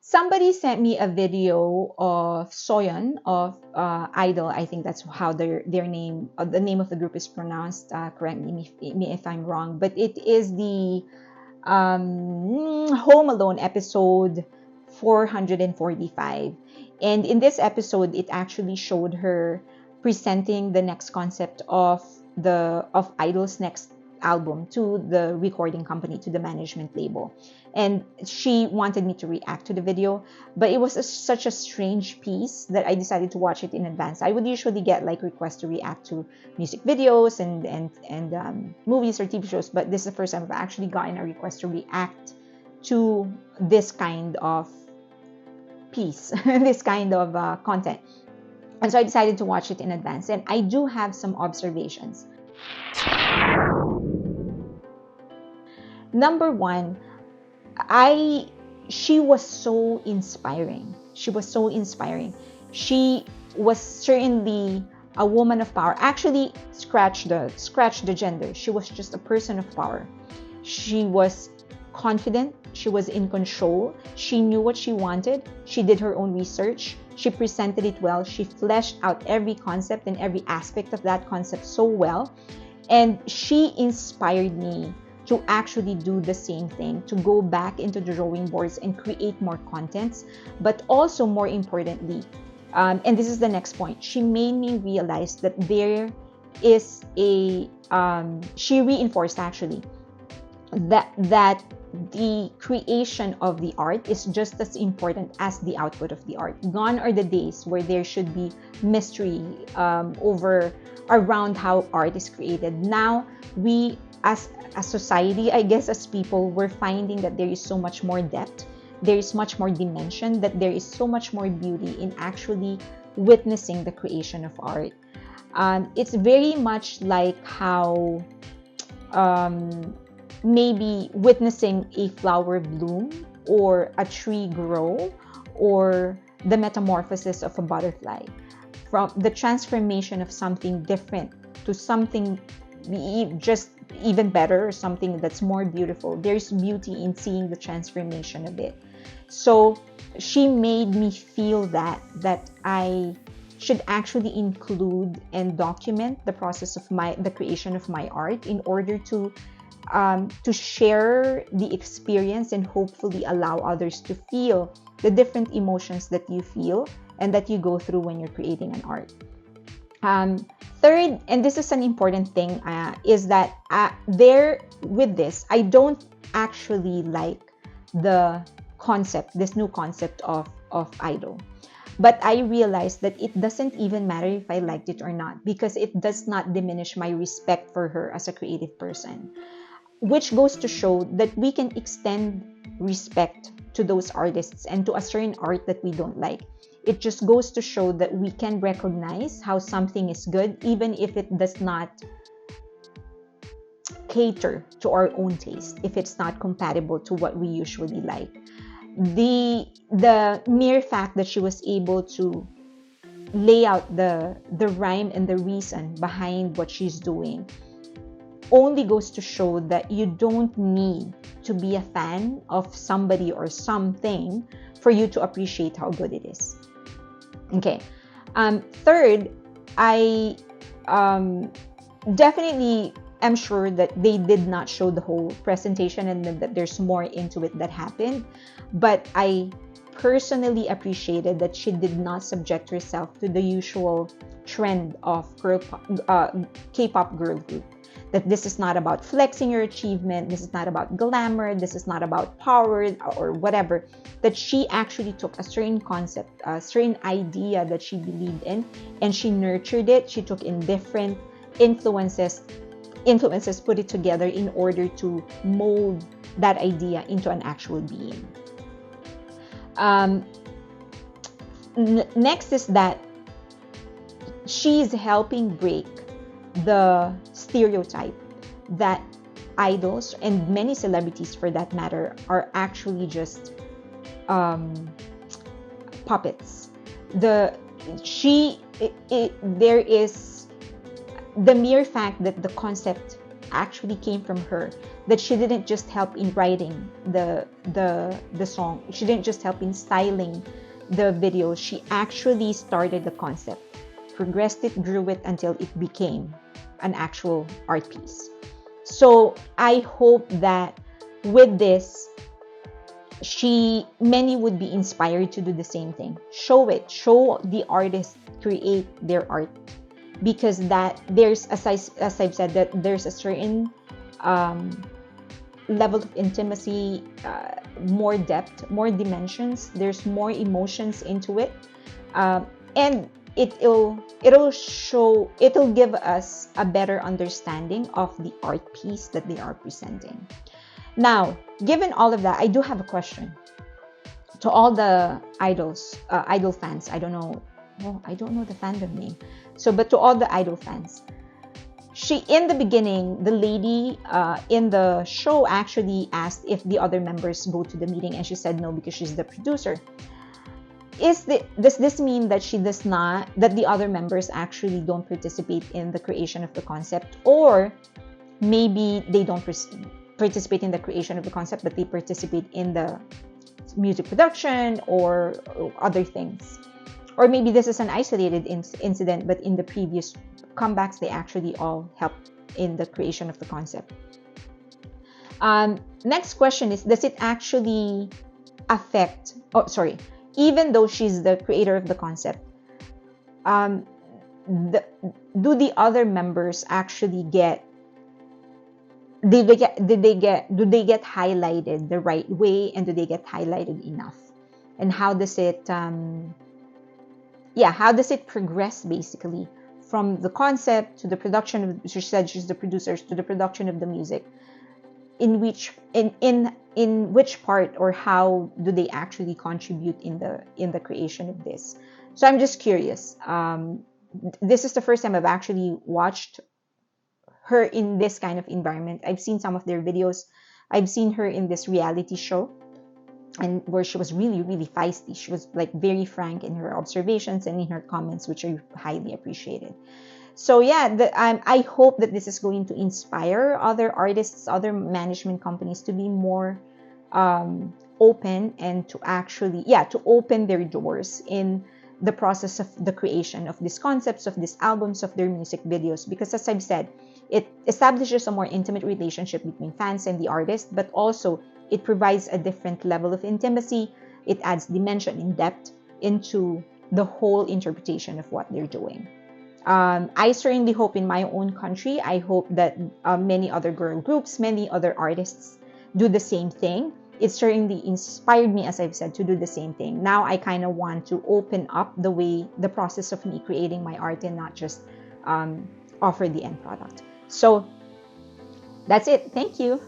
somebody sent me a video of Soyeon of i-dle. I think that's how their name, the name of the group is pronounced. Correct me if I'm wrong, but it is the Home Alone episode 445. And in this episode, it actually showed her presenting the next concept of i-dle's next album to the recording company, to the management label. And she wanted me to react to the video, but it was such a strange piece that I decided to watch it in advance. I would usually get like requests to react to music videos and movies or TV shows, but this is the first time I've actually gotten a request to react to this kind of piece, this kind of content. And so I decided to watch it in advance, and I do have some observations. Number one, she was so inspiring. She was so inspiring. She was certainly a woman of power. Actually, scratch the gender. She was just a person of power. She was confident. She was in control. She knew what she wanted. She did her own research. She presented it well. She fleshed out every concept and every aspect of that concept so well. And she inspired me to actually do the same thing, to go back into the drawing boards and create more contents. But also, more importantly, and this is the next point, she made me realize that there is she reinforced actually that the creation of the art is just as important as the output of the art. Gone are the days where there should be mystery around how art is created. Now, we as a society, I guess as people, we're finding that there is so much more depth, there is much more dimension, that there is so much more beauty in actually witnessing the creation of art. It's very much like how maybe witnessing a flower bloom or a tree grow or the metamorphosis of a butterfly, from the transformation of something different to something just even better, or something that's more beautiful. There's beauty in seeing the transformation of it. So she made me feel that I should actually include and document the process of the creation of my art in order to share the experience and hopefully allow others to feel the different emotions that you feel and that you go through when you're creating an art. Third, and this is an important thing, is that with this, I don't actually like this new concept of i-dle. But I realized that it doesn't even matter if I liked it or not, because it does not diminish my respect for her as a creative person. Which goes to show that we can extend respect to those artists and to a certain art that we don't like. It just goes to show that we can recognize how something is good, even if it does not cater to our own taste, if it's not compatible to what we usually like. The mere fact that she was able to lay out the rhyme and the reason behind what she's doing only goes to show that you don't need to be a fan of somebody or something for you to appreciate how good it is. Okay. Third, I definitely am sure that they did not show the whole presentation and that there's more into it that happened. But I personally appreciated that she did not subject herself to the usual trend of K-pop girl group. That this is not about flexing your achievement, this is not about glamour, this is not about power or whatever. That she actually took a certain concept, a certain idea that she believed in, and she nurtured it. She took in different influences, put it together in order to mold that idea into an actual being. Next is that she's helping break the stereotype that idols, and many celebrities for that matter, are actually just puppets. There is the mere fact that the concept actually came from her, that she didn't just help in writing the song. She didn't just help in styling the video. She actually started the concept, progressed it, grew it until it became an actual art piece. So I hope that with this, many would be inspired to do the same thing. Show it, show the artist create their art, because that there's, as I've said, that there's a certain level of intimacy, more depth, more dimensions. There's more emotions into it, and it'll give us a better understanding of the art piece that they are presenting. Now, given all of that, I do have a question to all the i-dle fans. I don't know the fandom name. So, but to all the i-dle fans, in the beginning, the lady in the show actually asked if the other members go to the meeting, and she said no because she's the producer. Does this mean that that the other members actually don't participate in the creation of the concept, or maybe they don't participate in the creation of the concept, but they participate in the music production or other things? Or maybe this is an isolated incident, but in the previous comebacks, they actually all helped in the creation of the concept. Next question is, does it actually affect, even though she's the creator of the concept, do the other members actually do they get highlighted the right way, and do they get highlighted enough? And how does it progress basically from the concept to the production of, she said she's the producers, to the production of the music? In which part, or how do they actually contribute in the creation of this? So I'm just curious. This is the first time I've actually watched her in this kind of environment. I've seen some of their videos. I've seen her in this reality show, and where she was really, really feisty. She was like very frank in her observations and in her comments, which are highly appreciated. So yeah, I hope that this is going to inspire other artists, other management companies to be more open, and to actually, to open their doors in the process of the creation of these concepts, of these albums, of their music videos. Because as I've said, it establishes a more intimate relationship between fans and the artist, but also it provides a different level of intimacy. It adds dimension and depth into the whole interpretation of what they're doing. I certainly hope in my own country, I hope that many other girl groups, many other artists do the same thing. It certainly inspired me, as I've said, to do the same thing. Now I kind of want to open up the process of me creating my art, and not just offer the end product. So that's it. Thank you.